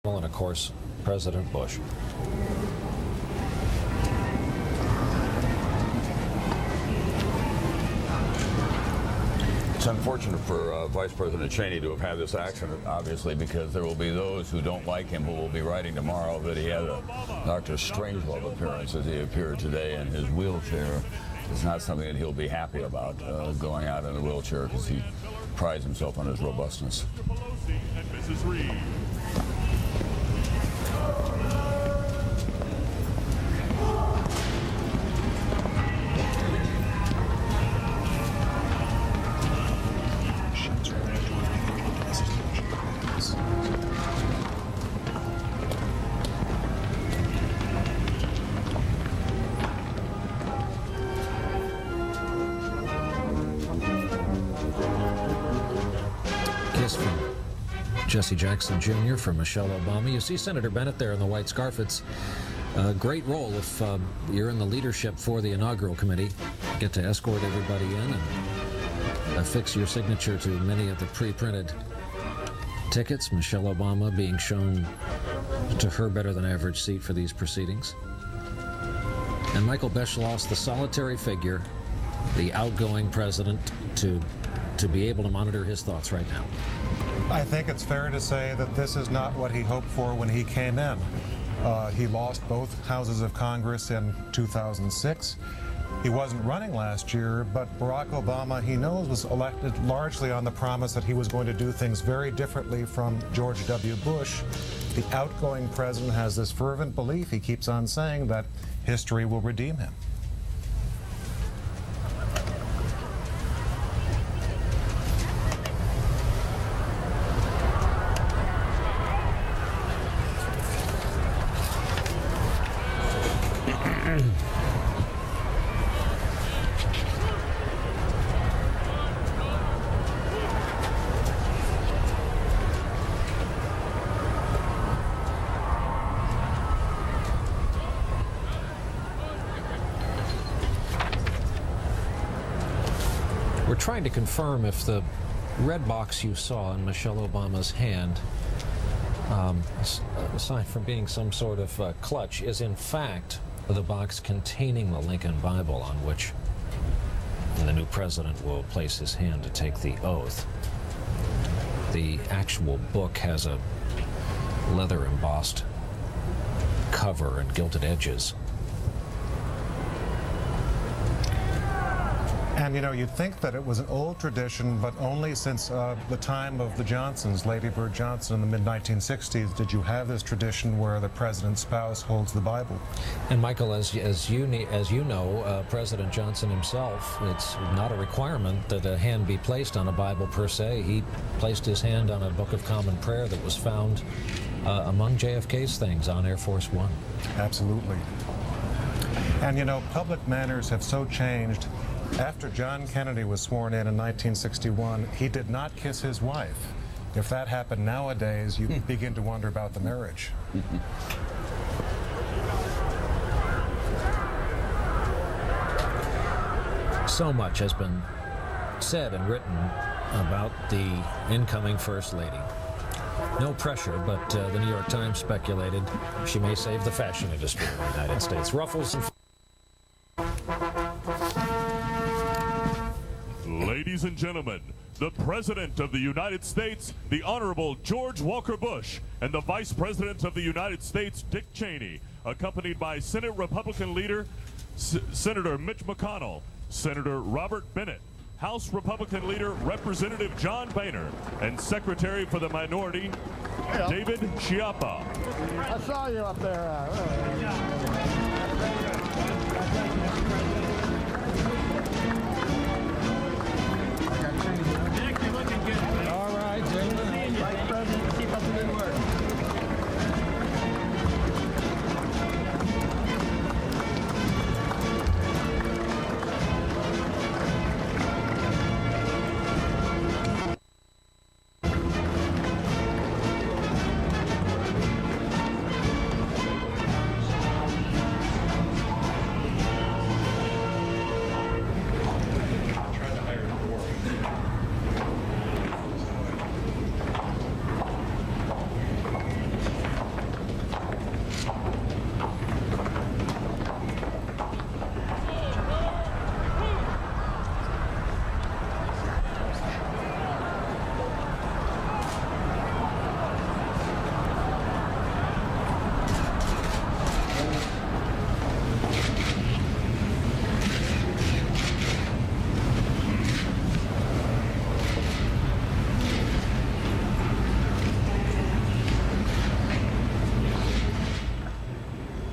and, of course, President Bush. It's unfortunate for Vice President Cheney to have had this accident, obviously, because there will be those who don't like him who will be writing tomorrow that he had a Dr. Strangelove appearance as he appeared today in his wheelchair. It's not something that he'll be happy about, going out in a wheelchair, because he prides himself on his robustness. From Jesse Jackson Jr. from Michelle Obama. You see Senator Bennett there in the white scarf. It's a great role if you're in the leadership for the inaugural committee. You get to escort everybody in and affix your signature to many of the pre-printed tickets. Michelle Obama being shown to her better than average seat for these proceedings. And Michael Beschloss, the solitary figure, the outgoing president, to be able to monitor his thoughts right now. I think it's fair to say that this is not what he hoped for when he came in. He lost both houses of Congress in 2006. He wasn't running last year, but Barack Obama, he knows, was elected largely on the promise that he was going to do things very differently from George W. Bush. The outgoing president has this fervent belief, he keeps on saying, that history will redeem him. We're trying to confirm if the red box you saw in Michelle Obama's hand, aside from being some sort of clutch, is in fact the box containing the Lincoln Bible on which the new president will place his hand to take the oath. The actual book has a leather embossed cover and gilded edges. And you know, you'd think that it was an old tradition, but only since the time of the Johnsons, Lady Bird Johnson in the mid-1960s, did you have this tradition where the president's spouse holds the Bible. And Michael, as you know, President Johnson himself, it's not a requirement that a hand be placed on a Bible per se. He placed his hand on a Book of Common Prayer that was found among JFK's things on Air Force One. Absolutely. And you know, public manners have so changed. After John Kennedy was sworn in 1961, he did not kiss his wife. If that happened nowadays, you begin to wonder about the marriage. So much has been said and written about the incoming First Lady. No pressure, but the New York Times speculated she may save the fashion industry in the United States. Ruffles and... Ladies and gentlemen, the President of the United States, the Honorable George Walker Bush, and the Vice President of the United States, Dick Cheney, accompanied by Senate Republican leader Senator Mitch McConnell, Senator Robert Bennett, House Republican leader Representative John Boehner, and Secretary for the Minority, David Chiappa. I saw you up there. All right, David.